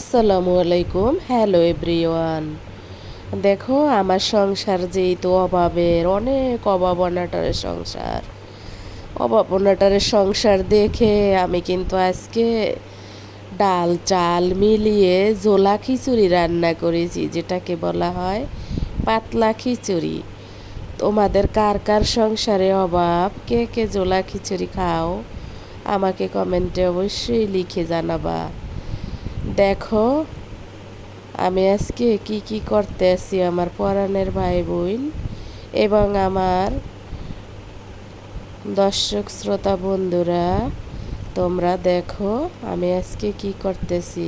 আসসালামু আলাইকুম। Hello everyone. দেখো আমার সংসার যেই তো অভাবের, অনেক অভাব অনাটনের সংসার। অভাব অনাটনের সংসার দেখে আমি কিন্তু আজকে ডাল চাল মিলিয়ে ঝোলা খিচুড়ি রান্না করেছি, যেটাকে বলা হয় পাতলা খিচুড়ি। তোমাদের কার কার সংসারে অভাব, কে কে ঝোলা খিচুড়ি খাও, আমাকে কমেন্টে অবশ্যই লিখে জানাবা। দেখো আমি আজকে কি কি করতে আছি আমার পরাণের ভাই বোন এবং আমার দর্শক শ্রোতা বন্ধুরা, তোমরা দেখো আমি আজকে কি করতেছি।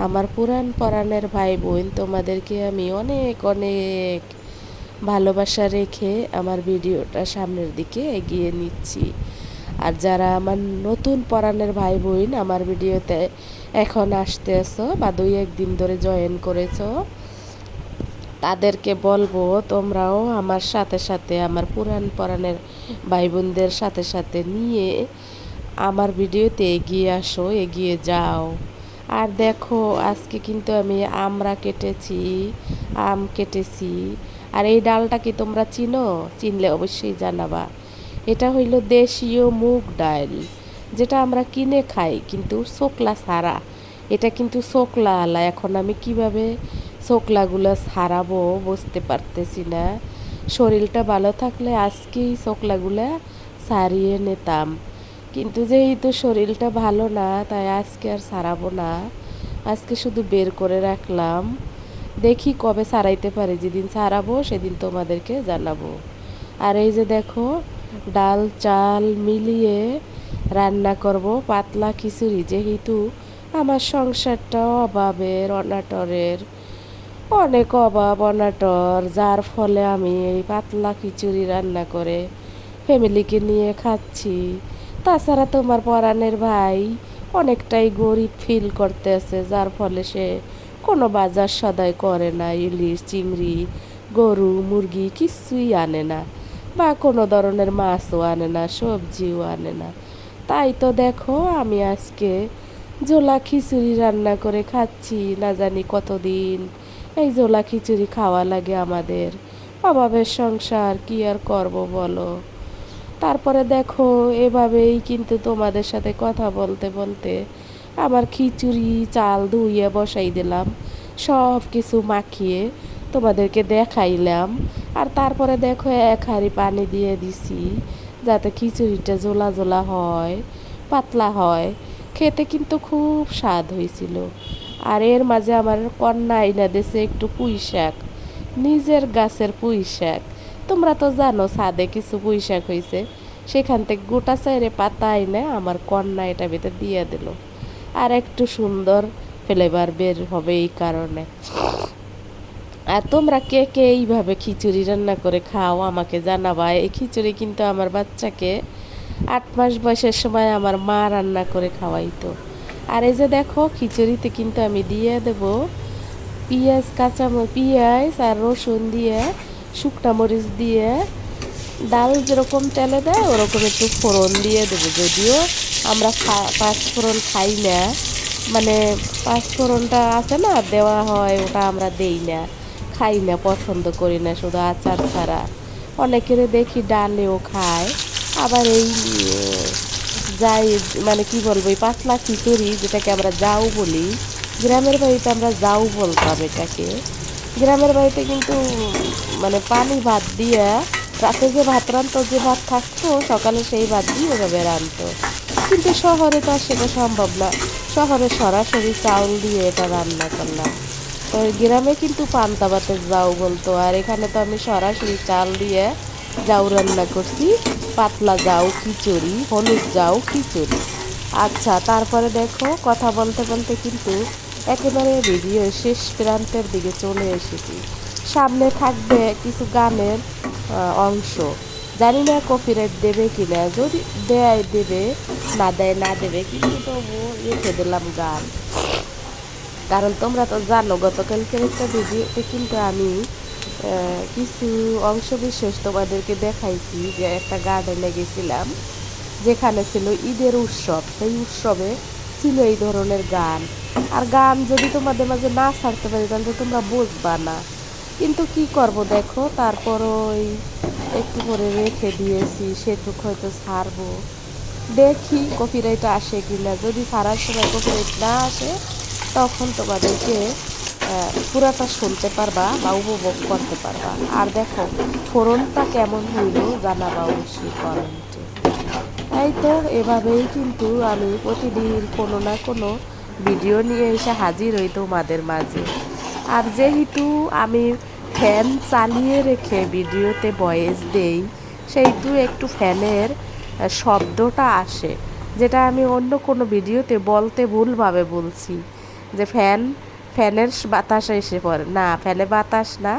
আমার পুরাণ পরাণের ভাই বোন, তোমাদেরকে আমি অনেক অনেক ভালোবাসা রেখে আমার ভিডিওটা সামনের দিকে এগিয়ে নিচ্ছি। আর যারা আমার নতুন পরাণের ভাই বোন আমার ভিডিওতে এখন আসতে আসো বা 2-1 দিন ধরে জয়েন করেছো, তাদেরকে বলবো তোমরাও আমার সাথে সাথে আমার পুরাণ পরাণের ভাই বোনদের সাথে সাথে নিয়ে আমার ভিডিওতে এগিয়ে আসো, এগিয়ে যাও। আর দেখো আজকে কিন্তু আমি কেটেছি, আম কেটেছি। আর এই ডালটা কি তোমরা চিনো? চিনলে অবশ্যই জানাবা। এটা হইল দেশীয় মুগ ডাল, যেটা আমরা কিনে খাই কিন্তু ছোকলা ছাড়া। এটা কিন্তু ছোকলা আলা। এখন আমি কিভাবে ছোকলাগুলো ছাড়াবো বুঝতে পারতেছি না। শরীরটা ভালো থাকলে আজকেই ছোকলাগুলা ছাড়িয়ে নিতাম, কিন্তু যেহেতু শরীরটা ভালো না তাই আজকে আর ছাড়াবো না। আজকে শুধু বের করে রাখলাম, দেখি কবে ছাড়াইতে পারি। যেদিন ছাড়াবো সেদিন তোমাদেরকে জানাবো। আর এই যে দেখো ডাল চাল মিলিয়ে রান্না করব পাতলা খিচুড়ি, যেহেতু আমার সংসারটা অভাবের অনাটরের, অনেক অভাব অনাটর, যার ফলে আমি এই পাতলা খিচুড়ি রান্না করে ফ্যামিলিকে নিয়ে খাচ্ছি। তাছাড়া তোমার পরাণের ভাই অনেকটাই গরিব ফিল করতেছে, যার ফলে সে কোনো বাজার সদাই করে না, ইলিশ চিংড়ি গরু মুরগি কিছুই আনে না, বা কোনো ধরনের মাছও আনে না, সবজিও আনে না। তাই তো দেখো আমি আজকে জোলা খিচুড়ি রান্না করে খাচ্ছি। না জানি কতদিন এই জোলা খিচুড়ি খাওয়া লাগে আমাদের। অভাবের সংসার, কি আর করব বলো। তারপরে দেখো এভাবেই কিন্তু তোমাদের সাথে কথা বলতে বলতে আমার খিচুড়ি চাল ধুইয়ে বসাই দিলাম, সব কিছু মাখিয়ে তোমাদেরকে দেখাইলাম। আর তারপরে দেখো 1 হাঁড়ি পানি দিয়ে দিছি, যাতে খিচুড়িটা জোলা জোলা হয়, পাতলা হয়। খেতে কিন্তু খুব স্বাদ হয়েছিল। আর এর মাঝে আমার কন্যা আইনা দিয়েছে একটু পুঁই শাক, নিজের গাছের পুঁই শাক। তোমরা তো জানো ছাদে কিছু পুঁই শাক হয়েছে, সেখান থেকে গোটা চাইরে পাতা এনে আমার কন্যা এটা ভিতরে দিয়ে দিল। আর একটু সুন্দর ফ্লেভার বের হবে এই কারণে। আর তোমরা কে কে এইভাবে খিচুড়ি রান্না করে খাও আমাকে জানাবা। এই খিচুড়ি কিন্তু আমার বাচ্চাকে 8 মাস বয়সের সময় আমার মা রান্না করে খাওয়াইতো। আর এই যে দেখো খিচুড়িতে কিন্তু আমি দিয়ে দেব পেঁয়াজ, পেঁয়াজ আর রসুন দিয়ে, শুকনা মরিচ দিয়ে, ডাল যেরকম তেলে দেয় ওরকম একটু ফোড়ন দিয়ে দেবো। যদিও আমরা পাঁচ ফোড়ন খাই না, মানে পাঁচ ফোড়নটা আছে না দেওয়া হয়, ওটা আমরা দেই না, খাই না, পছন্দ করি না, শুধু আচার ছাড়া। অনেকের দেখি ডালেও খায়। আবার এই যাই মানে কি বলবো, এই পাতলা খিচুড়ি যেটাকে আমরা যাও বলি, গ্রামের বাড়িতে আমরা যাও বলতাম এটাকে। গ্রামের বাড়িতে কিন্তু মানে পানি ভাত দিয়ে রাতে যে ভাত রান্তো, যে ভাত থাকতো সকালে সেই ভাত দিয়ে ওভাবে রান্তো। কিন্তু শহরে তো আর সেটা সম্ভব না। শহরে সরাসরি চাউল দিয়ে এটা রান্না করলাম। তো গ্রামে কিন্তু পান্তা ভাতের জাউ বলতো, আর এখানে তো আমি সরাসরি চাল দিয়ে জাউ রান্না করছি, পাতলা জাউ খিচুড়ি, হলুদ জাউ খিচুড়ি। আচ্ছা তারপরে দেখো কথা বলতে বলতে কিন্তু একেবারে ভিডিও শেষ প্রান্তের দিকে চলে এসেছি। সামনে থাকবে কিছু গানের অংশ। জানি না কপিরাইট দেবে কিনা, যদি দেয় দেবে, না দেয় না দেবে, কিন্তু তবু রেখে দিলাম গান। কারণ তোমরা তো জানো গতকালকের একটা ভিডিওতে কিন্তু আমি কিছু অংশ বিশেষ তোমাদেরকে দেখাইছি, যে একটা গার্ডেনে গেছিলাম যেখানে ছিল ঈদের উৎসব। সেই উৎসবে ছিল এই ধরনের গান। আর গান যদি তোমাদের মাঝে না ছাড়তে পারি তাহলে তো তোমরা বুঝবা না। কিন্তু কি করব দেখো, তারপরও ওই একটু করে রেখে দিয়েছি, সেটুক হয়তো ছাড়বো। দেখি কপিরাইট আসে কিনা, যদি ছাড়ার সময় কপিরাইট না আসে তখন তোমাদেরকে পুরাটা শুনতে পারবা বা উপভোগ করতে পারবা। আর দেখো ফোড়নটা কেমন হইল জানাবা অবশ্যই কমেন্টে। তাই তো এভাবেই কিন্তু আমি প্রতিদিন কোনো না কোনো ভিডিও নিয়ে এসে হাজির হই তোমাদের মাঝে। আর যেহেতু আমি ফ্যান চালিয়ে রেখে ভিডিওতে ভয়েস দেই, সেহেতু একটু ফ্যানের শব্দটা আসে, যেটা আমি অন্য কোনো ভিডিওতে বলতে ভুলভাবে বলছি যে ফ্যানের বাতাস এসে পড়ে। না, ফ্যানে বাতাস না,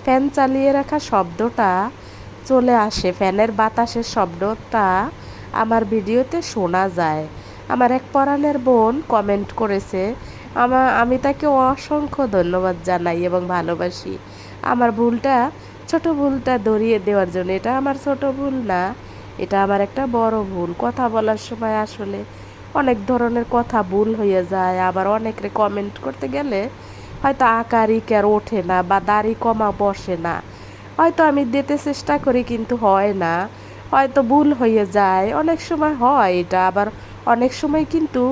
ফ্যান চালিয়ে রাখা শব্দটা চলে আসে, ফ্যানের বাতাসের শব্দটা আমার ভিডিওতে শোনা যায়। আমার এক পরাণের বোন কমেন্ট করেছে, আমি তাকে অসংখ্য ধন্যবাদ জানাই এবং ভালোবাসি আমার ছোট ভুলটা ধরিয়ে দেওয়ার জন্য। এটা আমার ছোট ভুল না, এটা আমার একটা বড় ভুল। কথা বলার সময় আসলে অনেক ধরনের কথা ভুল হয়ে যায়, আবার অনেকে কমেন্ট করতে গেলে হয়তো আকার ওঠে না বা দাড়ি কমা বসে না, হয়তো আমি দিতে চেষ্টা করি কিন্তু হয় না, হয়তো ভুল হয়ে যায়, অনেক সময় হয় এটা। আবার অনেক সময় কিন্তু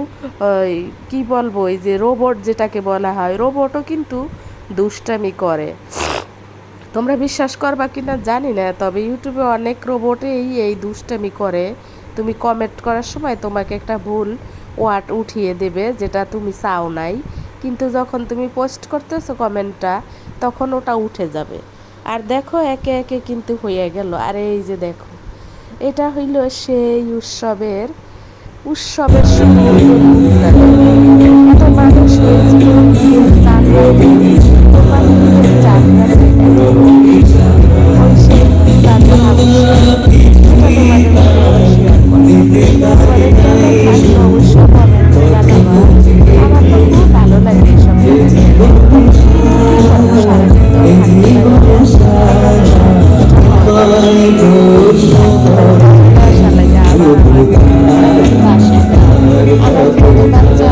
ওই কী বলবো, ওই যে রোবট যেটাকে বলা হয়, রোবটও কিন্তু দুষ্টামি করে। তোমরা বিশ্বাস করবা কিনা জানি না, তবে ইউটিউবে অনেক রোবটেই এই দুষ্টামি করে। তুমি কমেন্ট করার সময় তোমাকে একটা ভুল ওয়ার্ড উঠিয়ে দেবে যেটা তুমি চাও নাই, কিন্তু যখন তুমি পোস্ট করতেছো কমেন্টটা তখন ওটা উঠে যাবে। আর দেখো একে একে কিন্তু হয়ে গেল। আর এই যে দেখো, এটা হইল সেই উৎসবের শুরু হইল এত মানুষ হয়েছিল ঈদের 4 রাতে, কোরবানি ঈদের 4 রাতে এত মানুষ, ওই সেই পুরানো সেটা তোমাদের মাঝে আবার শেয়ার করবো। তোমাদের কেমন লাগলো অবশ্যই কমেন্টে জানাবা। আমার তো খুব ভালো লাগে এসব ভিডিও দেখতে। কি করবো, সারাদিন তো থাকতে পারি না, এভাবে সময় নষ্ট হয়। একটু বাসায় লাগে আবার আমার বাসায় না, আমার যেহেতু বাচ্চা